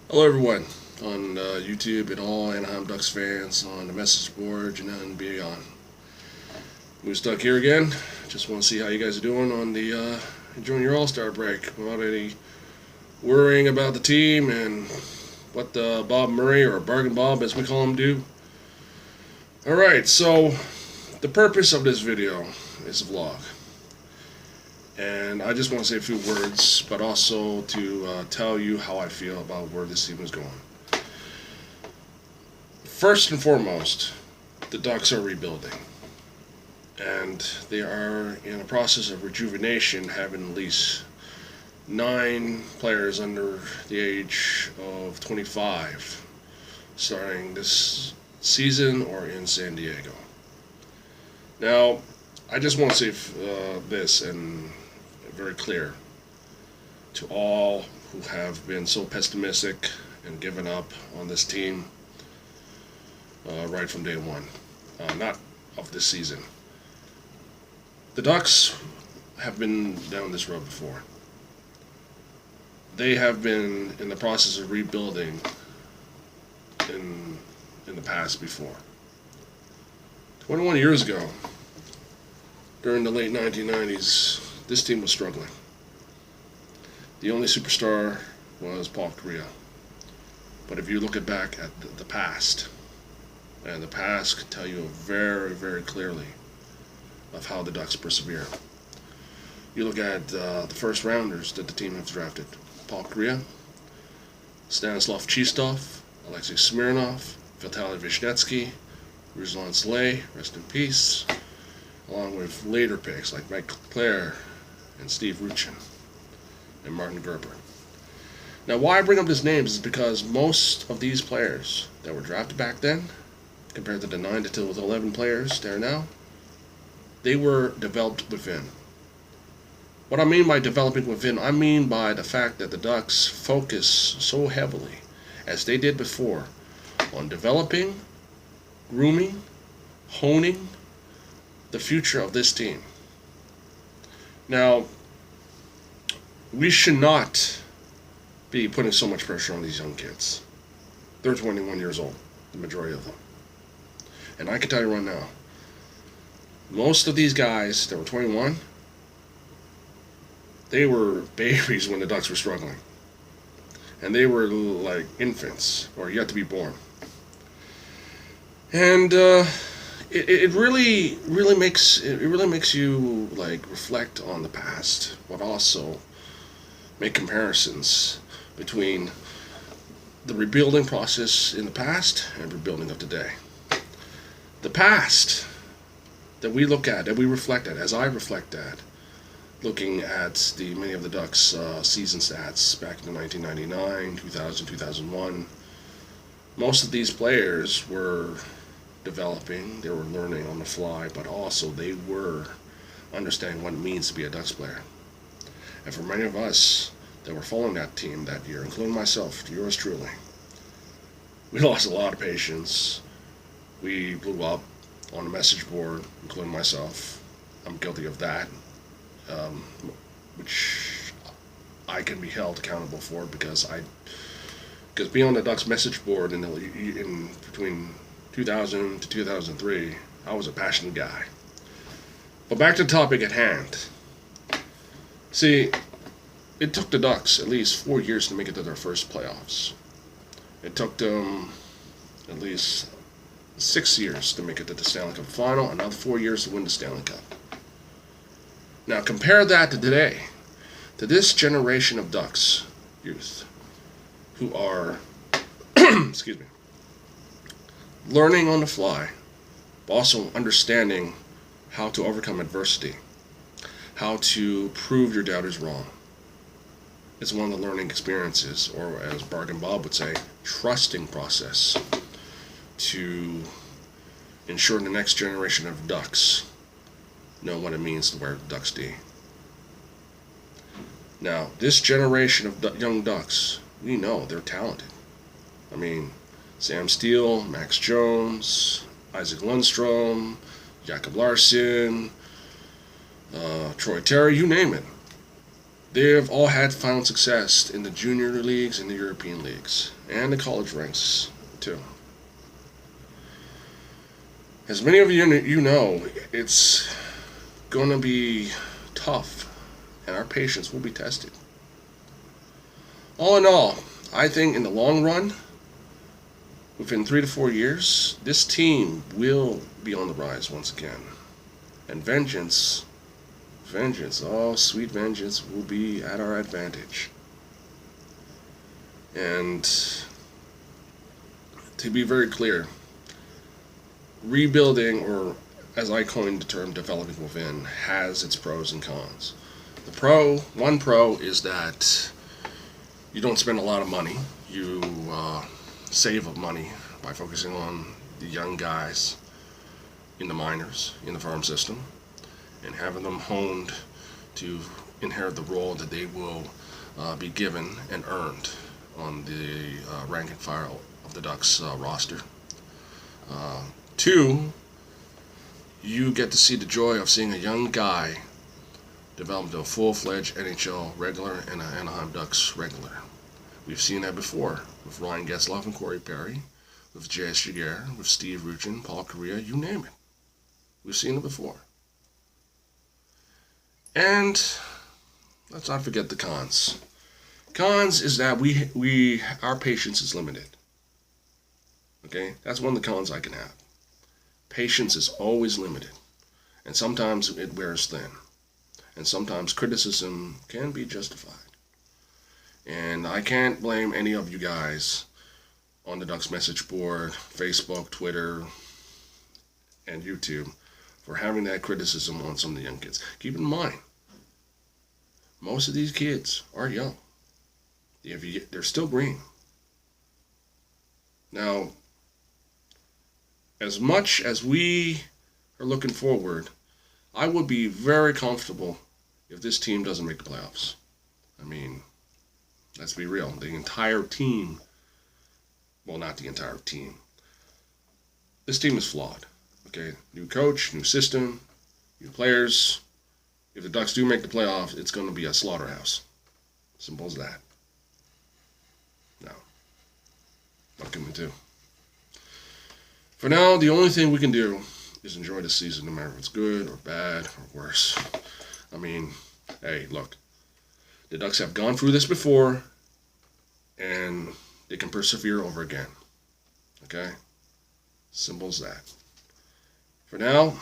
Hello everyone on YouTube and all Anaheim Ducks fans on the message board and beyond. We're stuck here again. Just want to see how you guys are doing on the enjoying your All-Star break without any worrying about the team and what Bob Murray, or Bargain Bob as we call him, do. Alright, so the purpose of this video is a vlog. And I just want to say a few words, but also to tell you how I feel about where this team is going. First and foremost, the Ducks are rebuilding. And they are in a process of rejuvenation, having at least 9 players under the age of 25 starting this season or in San Diego. Now, I just want to say this and very clear to all who have been so pessimistic and given up on this team right from day one, not of this season. The Ducks have been down this road before. They have been in the process of rebuilding in the past before. 21 years ago, during the late 1990s, this team was struggling. The only superstar was Paul Kariya. But if you look back at the past, and the past can tell you very, very clearly of how the Ducks persevere. You look at the first rounders that the team has drafted: Paul Kariya, Stanislav Chistov, Alexei Smirnov, Vitaly Vishnetsky, Ruslan Slay, rest in peace, along with later picks like Mike Clare and Steve Ruchin and Martin Gerber. Now, why I bring up these names is because most of these players that were drafted back then, compared to the 9 to 11 players there now, they were developed within. What I mean by developing within, I mean by the fact that the Ducks focus so heavily, as they did before, on developing, grooming, honing the future of this team. Now, we should not be putting so much pressure on these young kids. They're 21 years old, the majority of them. And I can tell you right now, most of these guys that were 21, they were babies when the Ducks were struggling. And they were like infants, or yet to be born. And it really makes you like reflect on the past, but also make comparisons between the rebuilding process in the past and rebuilding of today. The past that we look at, that we reflect at, as I reflect at, looking at many of the Ducks season stats back in 1999, 2000, 2001, most of these players were developing, they were learning on the fly, but also they were understanding what it means to be a Ducks player. And for many of us that were following that team that year, including myself, yours truly, we lost a lot of patience. We blew up on the message board, including myself. I'm guilty of that, which I can be held accountable for because being on the Ducks message board in between 2000 to 2003, I was a passionate guy. But back to the topic at hand. See, it took the Ducks at least 4 years to make it to their first playoffs. It took them at least 6 years to make it to the Stanley Cup final, another 4 years to win the Stanley Cup. Now compare that to today, to this generation of Ducks youth who are, excuse me, learning on the fly, but also understanding how to overcome adversity, how to prove your doubters wrong. It's one of the learning experiences, or as Bargain Bob would say, trusting process to ensure the next generation of Ducks know what it means to wear Ducks D. Now, this generation of young Ducks, we know they're talented. I mean, Sam Steele, Max Jones, Isaac Lundstrom, Jacob Larson, Troy Terry, you name it. they've all found success in the junior leagues and the European leagues and the college ranks too. As many of you know, it's going to be tough, and our patience will be tested. All in all, I think in the long run, within 3 to 4 years, this team will be on the rise once again. And vengeance, oh sweet vengeance, will be at our advantage. And to be very clear, rebuilding, or as I coined the term, developing within, has its pros and cons. One pro is that you don't spend a lot of money. You save up money by focusing on the young guys in the minors, in the farm system, and having them honed to inherit the role that they will be given and earned on the rank and file of the Ducks roster. Two, you get to see the joy of seeing a young guy develop into a full-fledged NHL regular and an Anaheim Ducks regular. We've seen that before with Ryan Getzlaf and Corey Perry, with J.S. Giguere, with Steve Ruchin, Paul Kariya, you name it. We've seen it before. And let's not forget the cons. Cons is that our patience is limited. Okay? That's one of the cons I can have. Patience is always limited. And sometimes it wears thin. And sometimes criticism can be justified. And I can't blame any of you guys on the Ducks message board, Facebook, Twitter, and YouTube for having that criticism on some of the young kids. Keep in mind, most of these kids are young. They're still green. Now, as much as we are looking forward, I would be very comfortable if this team doesn't make the playoffs. I mean, let's be real. The entire team, well, not the entire team. This team is flawed. Okay, new coach, new system, new players. If the Ducks do make the playoffs, it's going to be a slaughterhouse. Simple as that. No. What can we do? For now, the only thing we can do is enjoy the season, no matter if it's good or bad or worse. I mean, hey, look. The Ducks have gone through this before, and they can persevere over again. Okay? Simple as that. For now,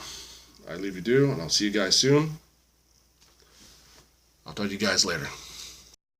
I leave you to, and I'll see you guys soon. I'll talk to you guys later.